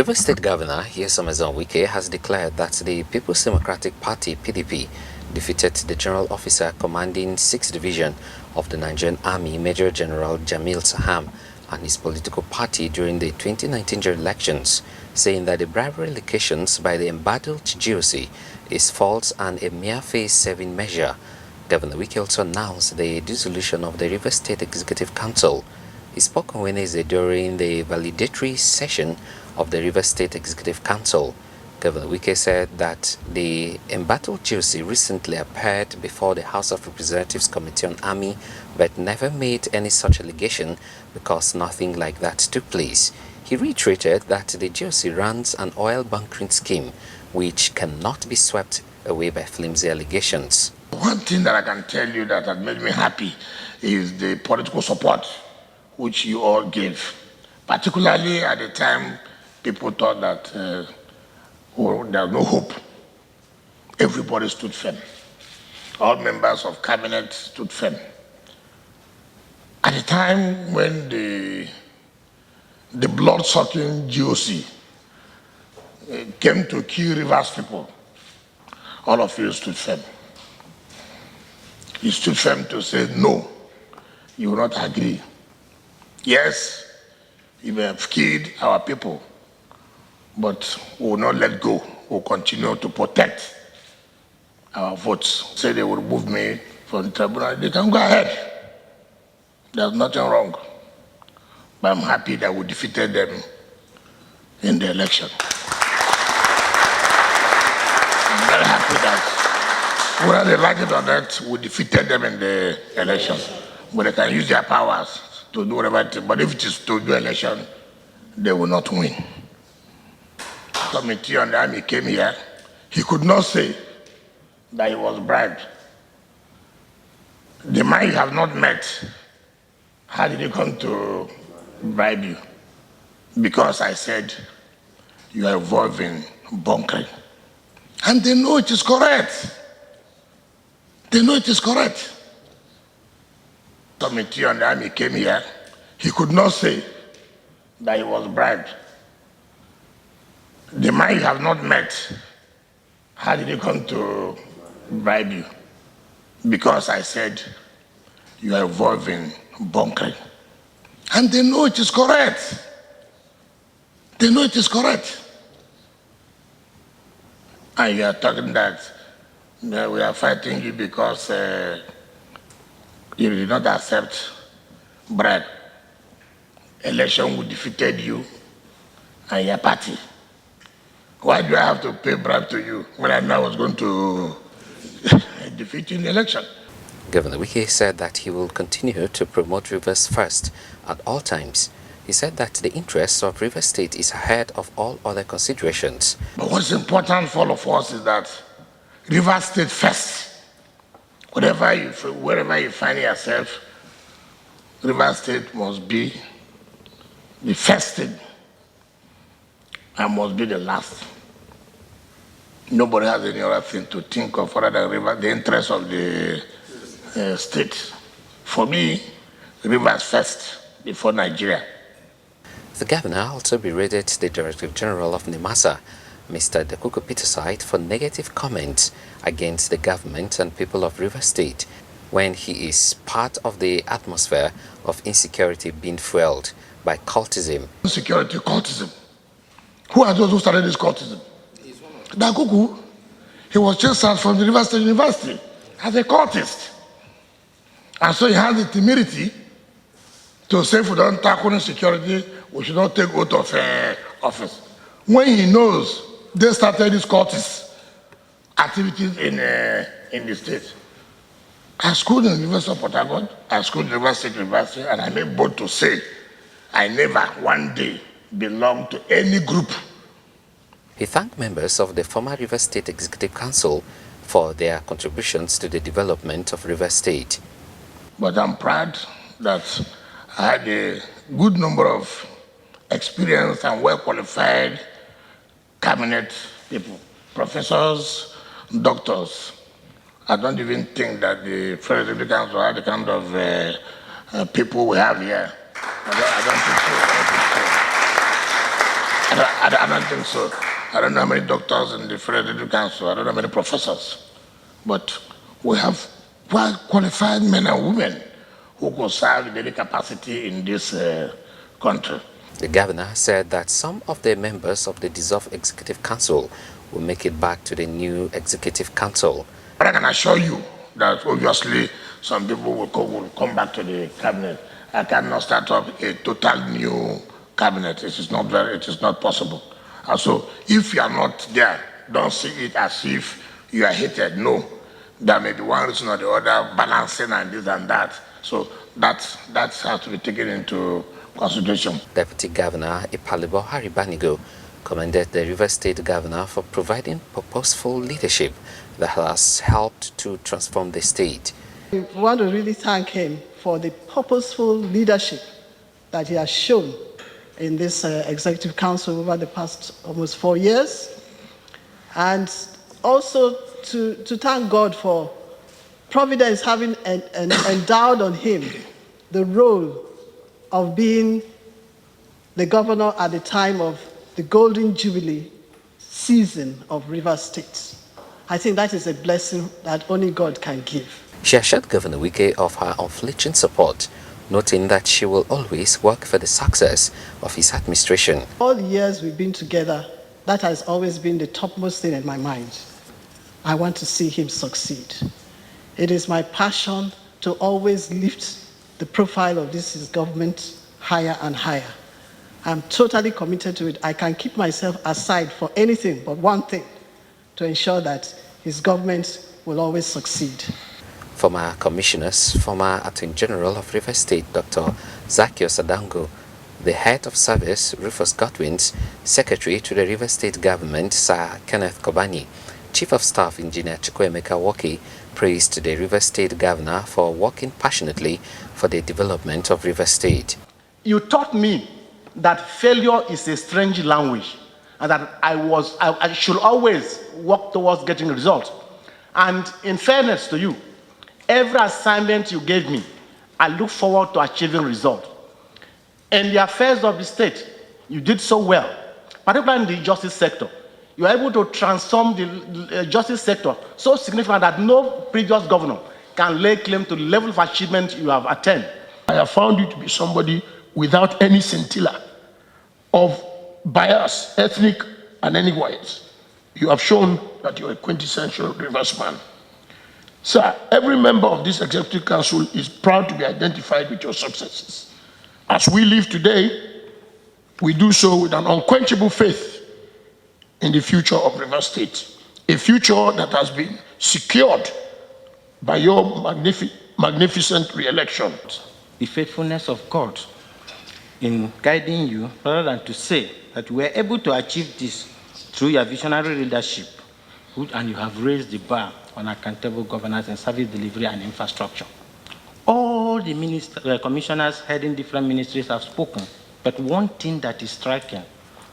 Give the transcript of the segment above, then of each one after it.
Rivers State Governor Wike has declared that the People's Democratic Party (PDP) defeated the General Officer commanding 6th Division of the Nigerian Army, Major General Jamil Saham, and his political party during the 2019 general elections, saying that the bribery allegations by the embattled GOC is false and a mere face-saving measure. Governor Wike also announced the dissolution of the Rivers State Executive Council. He spoke on Wednesday during the validatory session of the Rivers State Executive Council. Governor Wike said that the embattled GOC recently appeared before the House of Representatives Committee on Army but never made any such allegation because nothing like that took place. He reiterated that the GOC runs an oil bunkering scheme which cannot be swept away by flimsy allegations. One thing that I can tell you that has made me happy is the political support which you all gave, particularly at the time people thought that there was no hope. Everybody stood firm. All members of cabinet stood firm. At the time when the blood-sucking GOC came to kill Rivers people, all of you stood firm. You stood firm to say, no, you will not agree. Yes, you may have killed our people, but we will not let go. We will continue to protect our votes. Say they will remove me from the tribunal. They can go ahead. There's nothing wrong. But I'm happy that we defeated them in the election. I'm very happy that, whether they like it or not, we defeated them in the election. But they can use their powers to do whatever it is. But if it is to do election, they will not win. Committee on the Army came here. He could not say that he was bribed. The man you have not met, how did he come to bribe you? Because I said you are involved in bunkering. And they know it is correct. They know it is correct. Committee on the Army came here. He could not say that he was bribed. The man you have not met, how did he come to bribe you? Because I said you are involved in bunkering. And they know it is correct. They know it is correct. And you are talking that we are fighting you because you did not accept bribe. Election we defeated you and your party. Why do I have to pay bribe to you when I know I was going to defeat you in the election? Governor Wike said that he will continue to promote Rivers first at all times. He said that the interests of Rivers State is ahead of all other considerations. But what's important for all of us is that Rivers State first. Wherever you find yourself, Rivers State must be the first thing and must be the last. Nobody has any other thing to think of other than the interests of the state. For me, Rivers first before Nigeria. The governor also berated the Director General of NIMASA, Mr. Dekuko Peterside, for negative comments against the government and people of Rivers State when he is part of the atmosphere of insecurity being fueled by cultism. Insecurity, cultism. Who are those who started this cultism? Dekuko, he was just out from the Rivers State University as a cultist. And so he had the timidity to say if we don't tackle insecurity, we should not take oath of office. When he knows they started these cultist activities in the state. I schooled in the University of Port Harcourt, I schooled in the Rivers State University, and I made bold to say I never one day belonged to any group. He thanked members of the former Rivers State Executive Council for their contributions to the development of Rivers State. But I'm proud that I had a good number of experienced and well-qualified cabinet people, professors, doctors. I don't even think that the Federal Executive Council are the kind of people we have here. I don't think so. I don't think so. I don't know how many doctors in the Federal Council. I don't know how many professors. But we have well-qualified men and women who could serve in any capacity in this country. The governor said that some of the members of the dissolved Executive Council will make it back to the new Executive Council. But I can assure you that obviously some people will come back to the cabinet. I cannot start up a total new cabinet. It is not possible. And so if you are not there, don't see it as if you are hated. No, there may be one reason or the other, balancing and this and that. So that has to be taken into consideration. Deputy Governor Ipalibo Haribanigo commended the River State Governor for providing purposeful leadership that has helped to transform the state. We want to really thank him for the purposeful leadership that he has shown in this Executive Council over the past almost 4 years, and also to thank God for Providence having endowed on him the role of being the governor at the time of the Golden Jubilee season of River State. I think that is a blessing that only God can give. She assured Governor Wike of her unflinching support, noting that she will always work for the success of his administration. All the years we've been together, that has always been the topmost thing in my mind. I want to see him succeed. It is my passion to always lift the profile of this government higher and higher. I'm totally committed to it. I can keep myself aside for anything but one thing, to ensure that his government will always succeed. Former commissioners, former Attorney General of River State, Dr. Zacchaeus Adango, the head of service, Rufus Godwins, Secretary to the River State Government, Sir Kenneth Kobani, Chief of Staff, Engineer Chukwuemeka Wike, praised the River State Governor for working passionately for the development of River State. You taught me that failure is a strange language, and that I should always work towards getting results. And in fairness to you, every assignment you gave me, I look forward to achieving results. In the affairs of the state, you did so well, particularly in the justice sector. You are able to transform the justice sector so significant that no previous governor can lay claim to the level of achievement you have attained. I have found you to be somebody without any scintilla of bias, ethnic and otherwise. You have shown that you're a quintessential Rivers man. Sir, every member of this Executive Council is proud to be identified with your successes. As we live today, we do so with an unquenchable faith in the future of River State, a future that has been secured by your magnificent re-election. The faithfulness of God in guiding you, rather than to say that we were able to achieve this through your visionary leadership, and you have raised the bar on accountable governance and service delivery and infrastructure. All the commissioners heading different ministries have spoken, but one thing that is striking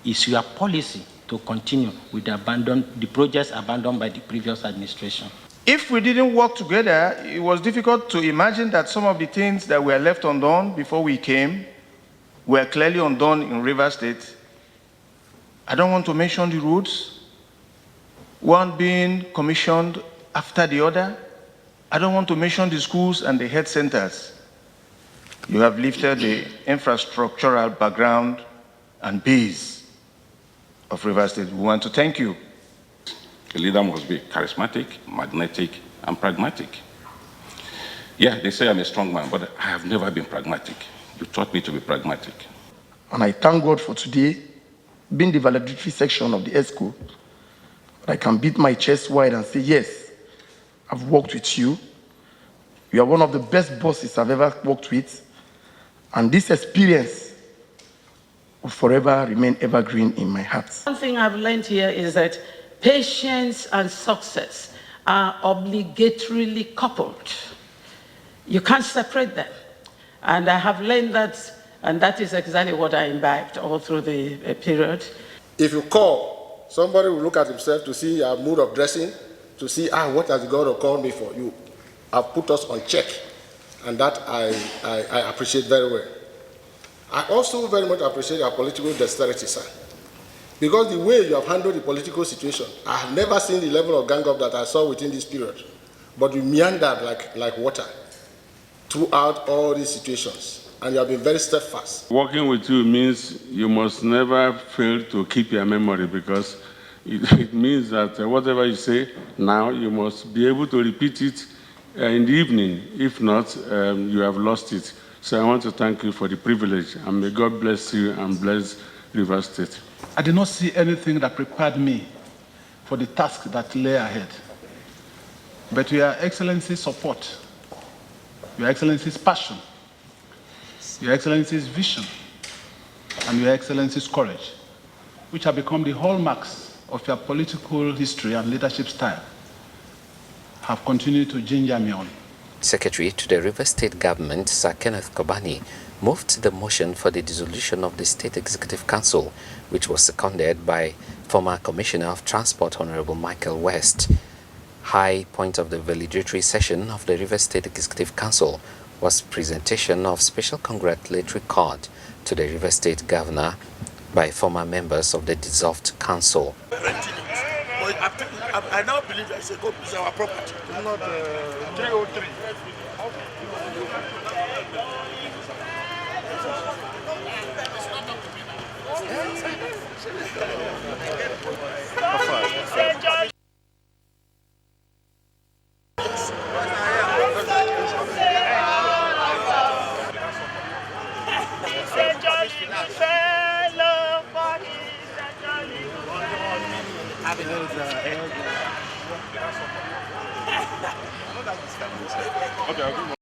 is your policy to continue with the projects abandoned by the previous administration. If we didn't work together, it was difficult to imagine that some of the things that were left undone before we came were clearly undone in River State. I don't want to mention the roads, one being commissioned after the other. I don't want to mention the schools and the health centers. You have lifted the infrastructural background and base of River State. We want to thank you. A leader must be charismatic, magnetic, and pragmatic. Yeah, they say I'm a strong man, but I have never been pragmatic. You taught me to be pragmatic. And I thank God for today, being the valedictory section of the ESCO, I can beat my chest wide and say, yes, I've worked with you. You are one of the best bosses I've ever worked with. And this experience will forever remain evergreen in my heart. One thing I've learned here is that patience and success are obligatorily coupled. You can't separate them. And I have learned that, and that is exactly what I imbibed all through the period. If you call, somebody will look at himself to see our mood of dressing, to see, what has God called me for? You have put us on check, and that I appreciate very well. I also very much appreciate our political dexterity, sir. Because the way you have handled the political situation, I have never seen the level of gang up that I saw within this period. But you meandered like water throughout all these situations, and you have been very steadfast. Working with you means you must never fail to keep your memory, because it means that whatever you say now, you must be able to repeat it in the evening. If not, you have lost it. So I want to thank you for the privilege, and may God bless you and bless Rivers State. I did not see anything that prepared me for the task that lay ahead. But Your Excellency's support, Your Excellency's passion, Your Excellency's vision, and Your Excellency's courage, which have become the hallmarks of your political history and leadership style, have continued to ginger me on. Secretary to the Rivers State Government, Sir Kenneth Kobani, moved the motion for the dissolution of the State Executive Council, which was seconded by former Commissioner of Transport, Honorable Michael West. High point of the valedictory session of the Rivers State Executive Council was presentation of special congratulatory card to the Rivers State Governor by former members of the dissolved council. I now believe that it's our property, not 303. Okay,